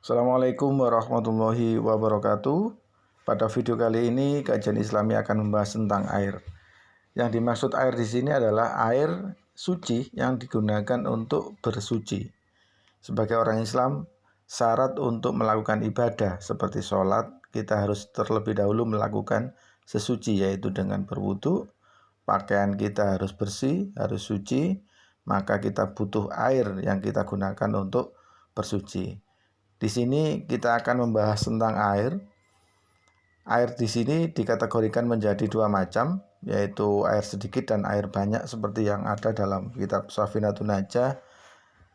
Assalamualaikum warahmatullahi wabarakatuh. Pada video kali ini kajian Islami akan membahas tentang air. Yang dimaksud air di sini adalah air suci yang digunakan untuk bersuci. Sebagai orang Islam, syarat untuk melakukan ibadah seperti sholat, kita harus terlebih dahulu melakukan sesuci, yaitu dengan berwudu. Pakaian kita harus bersih, harus suci, maka kita butuh air yang kita gunakan untuk bersuci. Di sini kita akan membahas tentang air. Air di sini dikategorikan menjadi dua macam, yaitu air sedikit dan air banyak seperti yang ada dalam kitab Safinatun Najah,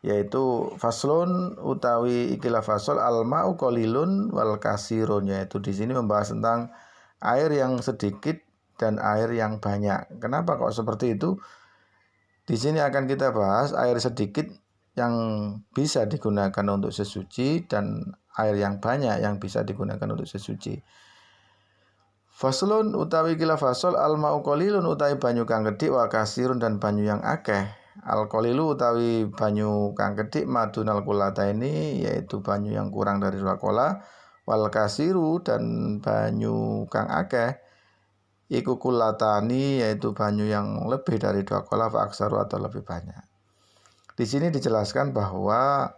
yaitu faslun utawi ikilah fasol al-ma'u qalilun wal kasirun, yaitu di sini membahas tentang air yang sedikit dan air yang banyak. Kenapa kok seperti itu? Di sini akan kita bahas air sedikit yang bisa digunakan untuk sesuci dan air yang banyak yang bisa digunakan untuk sesuci. Faslun utawi kila fasol al-ma'u qalilun utawi banyu kang kedhik wa kasirun dan banyu yang akeh. Al-qalilu utawi banyu kang kedhik madunal qulataini, yaitu banyu yang kurang dari 2 kola. Wal kasiru dan banyu kang akeh iku kulatani, yaitu banyu yang lebih dari 2 kola fa aksaru atau lebih banyak. Di sini dijelaskan bahwa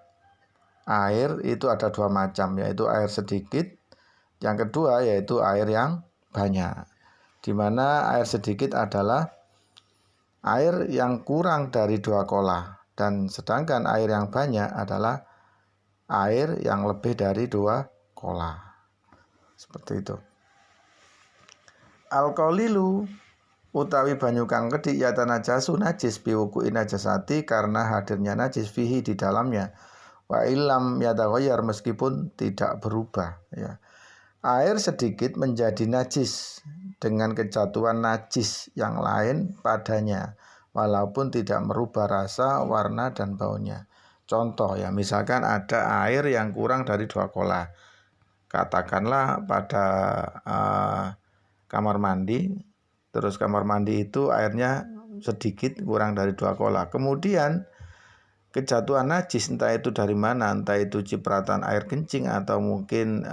air itu ada dua macam, yaitu air sedikit, yang kedua yaitu air yang banyak. Di mana air sedikit adalah air yang kurang dari 2 kola, dan sedangkan air yang banyak adalah air yang lebih dari 2 kola. Seperti itu. Al-qalilu utawi banyu kang kedhik ya tanajasu najis biwuku'i najasati, karena hadirnya najis fihi di dalamnya, wa illam yataghayyar meskipun tidak berubah, ya. Air sedikit menjadi najis dengan kejatuhan najis yang lain padanya walaupun tidak merubah rasa, warna dan baunya. Contoh, ya, misalkan ada air yang kurang dari 2 kola. Katakanlah pada kamar mandi, terus kamar mandi itu airnya sedikit kurang dari 2 kola. Kemudian kejatuhan najis, entah itu dari mana, entah itu cipratan air kencing atau mungkin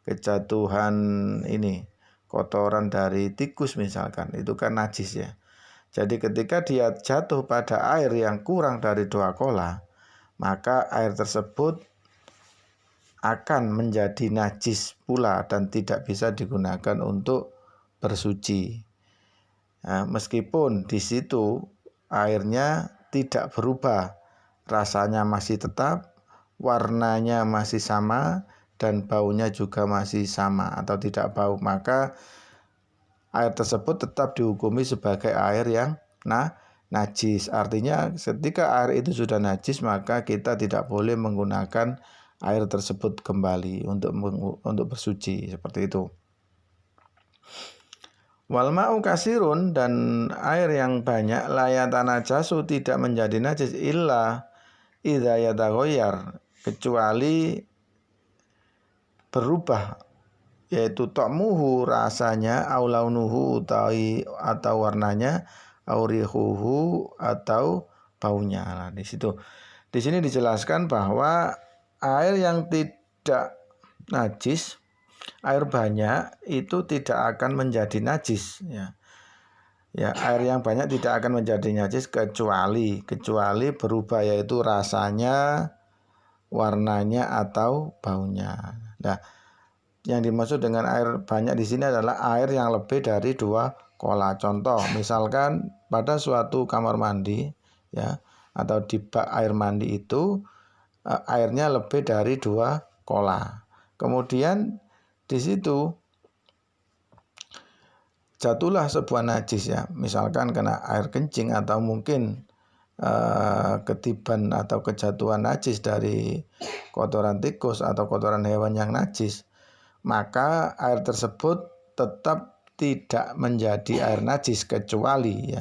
kejatuhan kotoran dari tikus misalkan, itu kan najis, ya. Jadi ketika dia jatuh pada air yang kurang dari 2 kola, maka air tersebut akan menjadi najis pula dan tidak bisa digunakan untuk bersuci. Nah, meskipun di situ airnya tidak berubah, rasanya masih tetap, warnanya masih sama, dan baunya juga masih sama atau tidak bau, maka air tersebut tetap dihukumi sebagai air yang najis. Artinya ketika air itu sudah najis, maka kita tidak boleh menggunakan air tersebut kembali untuk bersuci, seperti itu. Wal ma'u kasirun dan air yang banyak layatanajasu tidak menjadi najis illa idza yataghayyar, kecuali berubah, yaitu ta'muhu rasanya, au launuhu atau warnanya, au rihuhu atau baunya. Nah, di sini dijelaskan bahwa air yang tidak najis, air banyak itu tidak akan menjadi najis, ya. Ya, air yang banyak tidak akan menjadi najis kecuali berubah, yaitu rasanya, warnanya atau baunya. Nah, yang dimaksud dengan air banyak di sini adalah air yang lebih dari 2 kola. Contoh, misalkan pada suatu kamar mandi, ya, atau di bak air mandi itu airnya lebih dari 2 kola. Kemudian di situ jatuhlah sebuah najis, ya, misalkan kena air kencing atau mungkin ketiban atau kejatuhan najis dari kotoran tikus atau kotoran hewan yang najis, maka air tersebut tetap tidak menjadi air najis kecuali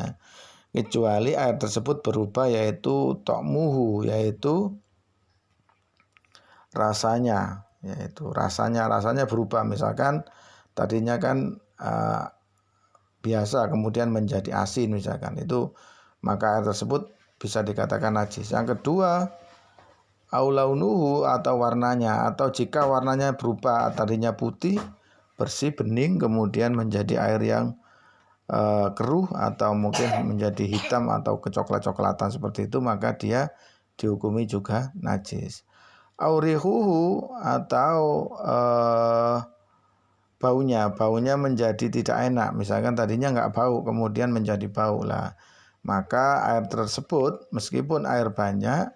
air tersebut berubah, yaitu ta'muhu, yaitu rasanya, rasanya berubah. Misalkan tadinya kan biasa kemudian menjadi asin misalkan, itu maka air tersebut bisa dikatakan najis. Yang kedua, au launuhu atau warnanya, atau jika warnanya berubah tadinya putih bersih bening kemudian menjadi air yang keruh atau mungkin menjadi hitam atau kecoklat-coklatan seperti itu, maka dia dihukumi juga najis. Aurihuhu atau baunya menjadi tidak enak, misalkan tadinya nggak bau kemudian menjadi bau lah, maka air tersebut meskipun air banyak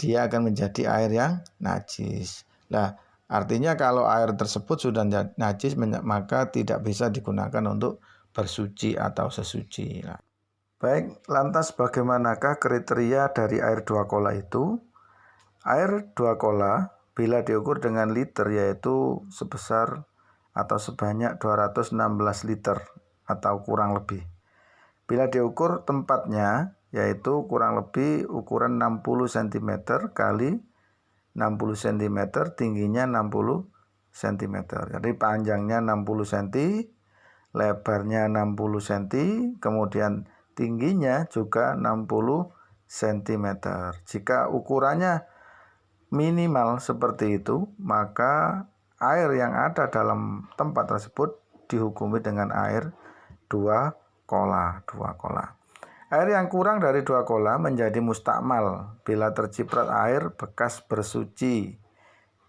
dia akan menjadi air yang najis. Lah, artinya kalau air tersebut sudah najis maka tidak bisa digunakan untuk bersuci atau sesuci. Nah, baik, lantas bagaimanakah kriteria dari air 2 kola itu? Air 2 kola bila diukur dengan liter yaitu sebesar atau sebanyak 216 liter atau kurang lebih. Bila diukur tempatnya yaitu kurang lebih ukuran 60 cm kali 60 cm, tingginya 60 cm. Jadi panjangnya 60 cm, lebarnya 60 cm, kemudian tingginya juga 60 cm. Jika ukurannya minimal seperti itu, maka air yang ada dalam tempat tersebut dihukumi dengan air 2 kola. Air yang kurang dari 2 kola menjadi mustakmal bila terciprat air bekas bersuci,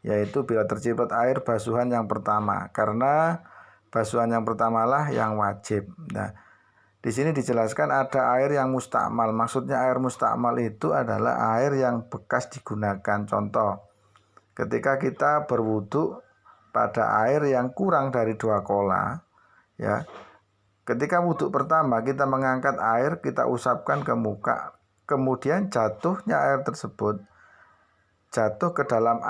yaitu bila terciprat air basuhan yang pertama, karena basuhan yang pertamalah yang wajib. Nah, di sini dijelaskan ada air yang mustakmal. Maksudnya air mustakmal itu adalah air yang bekas digunakan. Contoh, ketika kita berwudu pada air yang kurang dari 2 kola, ya. Ketika wudhu pertama kita mengangkat air, kita usapkan ke muka, kemudian jatuhnya air tersebut jatuh ke dalam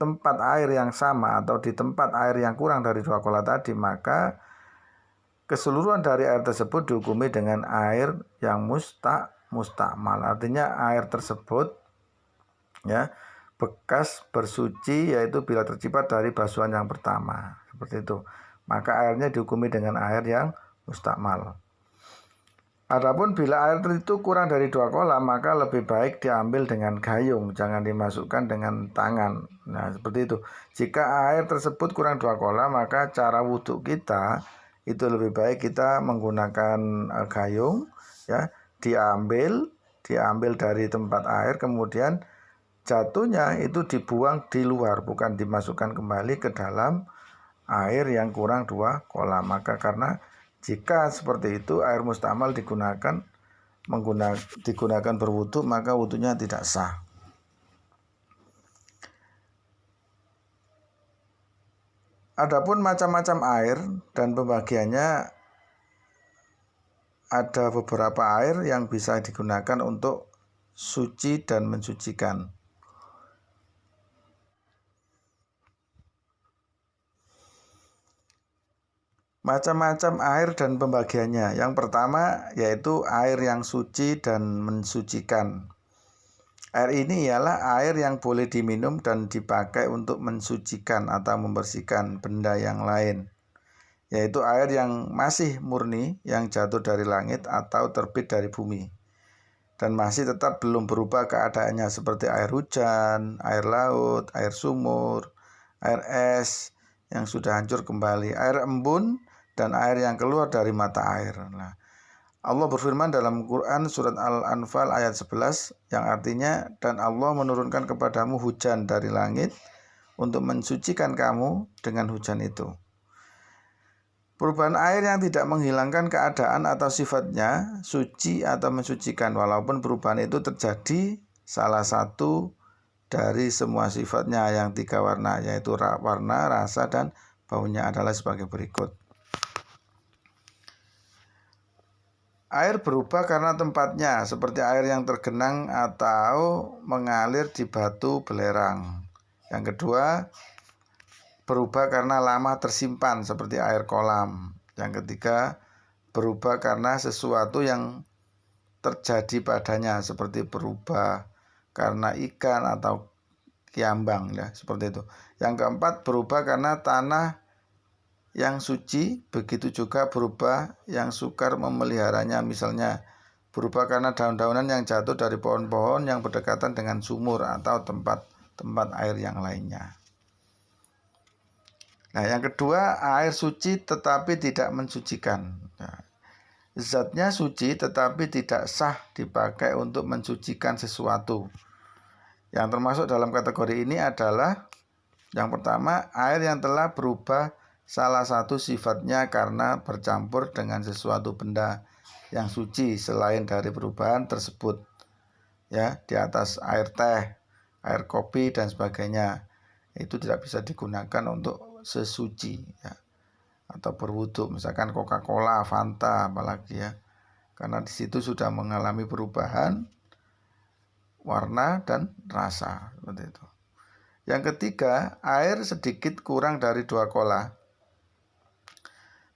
tempat air yang sama atau di tempat air yang kurang dari 2 kola tadi, maka keseluruhan dari air tersebut dihukumi dengan air yang mustakmal. Artinya air tersebut ya bekas bersuci, yaitu bila terciprat dari basuhan yang pertama, seperti itu. Maka airnya dihukumi dengan air yang mustakmal. Adapun bila air itu kurang dari 2 kola, maka lebih baik diambil dengan gayung, jangan dimasukkan dengan tangan. Nah, seperti itu. Jika air tersebut kurang 2 kola, maka cara wudhu kita itu lebih baik kita menggunakan gayung, ya, diambil dari tempat air, kemudian jatuhnya itu dibuang di luar, bukan dimasukkan kembali ke dalam air yang kurang 2 kola. Maka karena jika seperti itu air mustakmal digunakan berwudu, maka wudunya tidak sah. Adapun macam-macam air dan pembagiannya, ada beberapa air yang bisa digunakan untuk suci dan mensucikan. Macam-macam air dan pembagiannya. Yang pertama yaitu air yang suci dan mensucikan. Air ini ialah air yang boleh diminum dan dipakai untuk mensucikan atau membersihkan benda yang lain, yaitu air yang masih murni, yang jatuh dari langit atau terbit dari bumi dan masih tetap belum berubah keadaannya, seperti air hujan, air laut, air sumur, air es yang sudah hancur kembali, air embun, dan air yang keluar dari mata air. Nah, Allah berfirman dalam Quran surat Al-Anfal ayat 11 yang artinya, dan Allah menurunkan kepadamu hujan dari langit untuk mensucikan kamu dengan hujan itu. Perubahan air yang tidak menghilangkan keadaan atau sifatnya suci atau mensucikan, walaupun perubahan itu terjadi salah satu dari semua sifatnya yang 3 warna, yaitu warna, rasa, dan baunya adalah sebagai berikut. Air berubah karena tempatnya, seperti air yang tergenang atau mengalir di batu belerang. Yang kedua, berubah karena lama tersimpan, seperti air kolam. Yang ketiga, berubah karena sesuatu yang terjadi padanya, seperti berubah karena ikan atau kiambang, ya, seperti itu. Yang keempat, berubah karena tanah yang suci, begitu juga berubah yang sukar memeliharanya, misalnya berupa karena daun-daunan yang jatuh dari pohon-pohon yang berdekatan dengan sumur atau tempat air yang lainnya. Nah, yang kedua, air suci tetapi tidak mensucikan. Nah, zatnya suci tetapi tidak sah dipakai untuk mensucikan sesuatu. Yang termasuk dalam kategori ini adalah yang pertama, air yang telah berubah salah satu sifatnya karena bercampur dengan sesuatu benda yang suci selain dari perubahan tersebut. Ya, di atas air teh, air kopi dan sebagainya. Itu tidak bisa digunakan untuk sesuci ya. Atau berwudu, misalkan Coca-Cola, Fanta apalagi ya. Karena di situ sudah mengalami perubahan warna dan rasa seperti itu. Yang ketiga, air sedikit kurang dari 2 kola.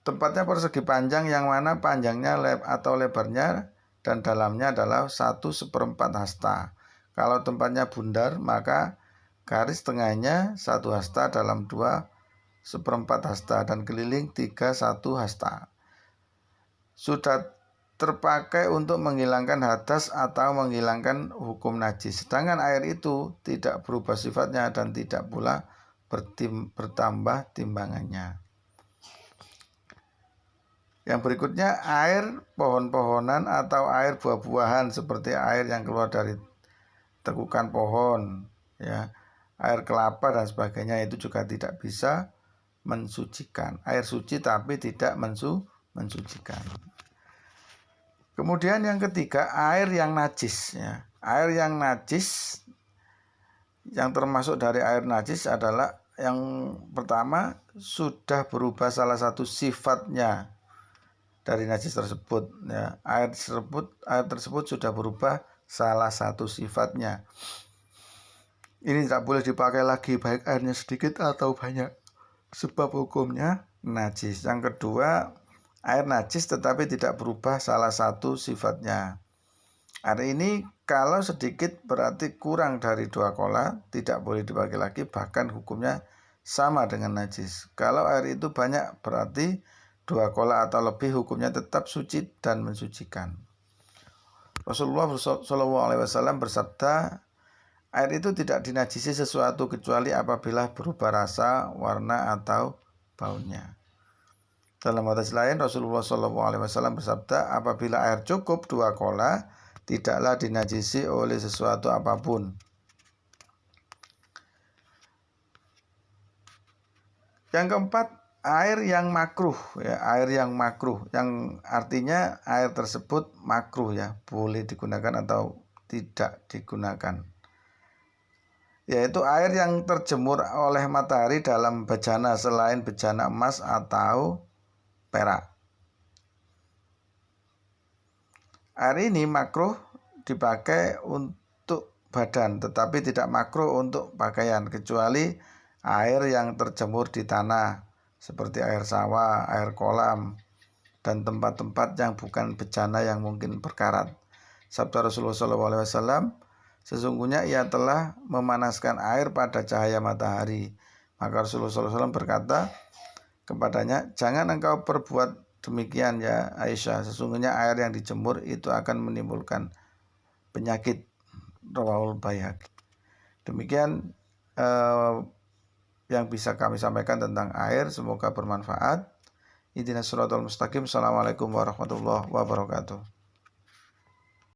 Tempatnya persegi panjang yang mana panjangnya atau lebarnya dan dalamnya adalah 1/4 hasta. Kalau tempatnya bundar, maka garis tengahnya 1 hasta dalam 2/4 hasta dan keliling 3/1 hasta. Sudah terpakai untuk menghilangkan hadas atau menghilangkan hukum najis. Sedangkan air itu tidak berubah sifatnya dan tidak pula bertambah timbangannya. Yang berikutnya, air pohon-pohonan atau air buah-buahan seperti air yang keluar dari tekukan pohon, ya, air kelapa dan sebagainya itu juga tidak bisa mensucikan. Air suci tapi tidak mensucikan. Kemudian yang ketiga, air yang najis ya. Air yang najis yang termasuk dari air najis adalah yang pertama, sudah berubah salah satu sifatnya dari najis tersebut ya. Air tersebut sudah berubah salah satu sifatnya. Ini tidak boleh dipakai lagi baik airnya sedikit atau banyak, sebab hukumnya najis. Yang kedua, air najis tetapi tidak berubah salah satu sifatnya. Air ini kalau sedikit berarti kurang dari 2 kola, tidak boleh dipakai lagi, bahkan hukumnya sama dengan najis. Kalau air itu banyak berarti 2 kola atau lebih, hukumnya tetap suci dan mensucikan. Rasulullah SAW bersabda, air itu tidak dinajisi sesuatu kecuali apabila berubah rasa, warna atau baunya. Dalam hadis lain, Rasulullah SAW bersabda, apabila air cukup 2 kola, tidaklah dinajisi oleh sesuatu apapun. Yang keempat, air yang makruh ya, air yang makruh, yang artinya air tersebut makruh ya, boleh digunakan atau tidak digunakan. Yaitu air yang terjemur oleh matahari dalam bejana selain bejana emas atau perak. Air ini makruh dipakai untuk badan, tetapi tidak makruh untuk pakaian, kecuali air yang terjemur di tanah, seperti air sawah, air kolam, dan tempat-tempat yang bukan bejana yang mungkin berkarat. Sabda Rasulullah SAW, sesungguhnya ia telah memanaskan air pada cahaya matahari. Maka Rasulullah SAW berkata kepadanya, jangan engkau perbuat demikian ya Aisyah, sesungguhnya air yang dijemur itu akan menimbulkan penyakit. Rawahul Baihaqi. Demikian yang bisa kami sampaikan tentang air, semoga bermanfaat. Ihdinas siratal mustaqim. Assalamualaikum warahmatullahi wabarakatuh.